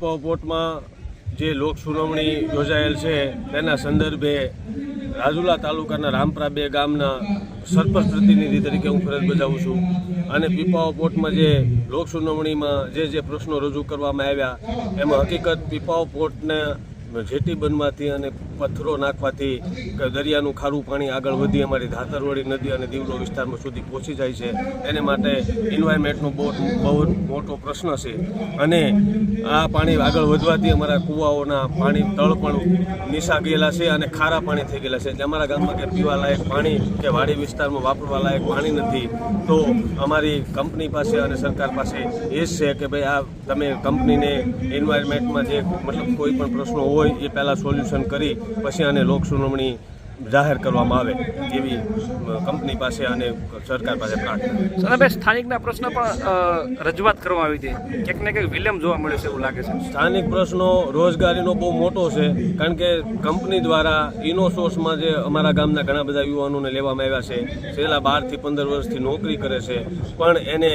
પીપાવ પોર્ટમાં જે લોક સુનાવણી યોજાયેલ છે તેના સંદર્ભે રાજુલા તાલુકાના રામપરા 2 ગામના સરપંચ પ્રતિનિધિ તરીકે હું ફરજ બજાવું છું અને પીપાવ પોર્ટમાં જે લોક સુનાવણીમાં જે પ્રશ્નો રજૂ કરવામાં આવ્યા એમાં હકીકત પીપાવ પોર્ટને જેટી બનવાથી અને પથ્થરો નાખવાથી દરિયાનું ખારું પાણી આગળ વધી અમારી ધાતરવડી નદી અને દીવડો વિસ્તારમાં સુધી પહોંચી જાય છે. એને માટે એન્વાયરમેન્ટનો બહુ મોટો પ્રશ્ન છે અને આ પાણી આગળ વધવાથી અમારા કૂવાઓના પાણી તળ પણ નીચા ગયેલા છે અને ખારા પાણી થઈ ગયેલા છે. અમારા ગામમાં કે પીવા લાયક પાણી કે વાડી વિસ્તારમાં વાપરવા લાયક પાણી નથી. તો અમારી કંપની પાસે અને સરકાર પાસે એ જ છે કે ભાઈ આ તમે કંપનીને એન્વાયરમેન્ટમાં જે મતલબ કોઈ પણ પ્રશ્નો હોય એ પહેલાં સોલ્યુશન કરી પછી આને લોક સુનાવણી જાહેર કરવામાં આવે એવી કંપની પાસે અને સરકાર પાસે પ્રાર્થના. સનાભાઈ, સ્થાનિકના પ્રશ્ન પણ રજૂઆત કરવામાં આવી હતી, ક્યાંક ને ક્યાંક વિલંબ જોવા મળે છે એવું લાગે છે. સ્થાનિક પ્રશ્નો રોજગારીનો બહુ મોટો છે, કારણ કે કંપની દ્વારા ઇનોસોર્સમાં જે અમારા ગામના ઘણા બધા યુવાનોને લેવામાં આવ્યા છે, છેલ્લા 12 થી 15 વર્ષથી નોકરી કરે છે, પણ એને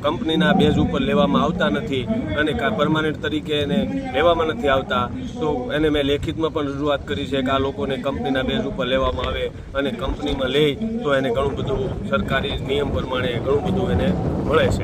કંપનીના બેઝ ઉપર લેવામાં આવતા નથી અને પરમાનન્ટ તરીકે એને લેવામાં નથી આવતા. તો એને મેં લેખિતમાં પણ રજૂઆત કરી છે કે આ લોકોને કંપનીના બેઝ ઉપર લેવામાં આવે અને કંપનીમાં લે તો એને ઘણું બધું સરકારી નિયમ પ્રમાણે ઘણું બધું એને મળે છે.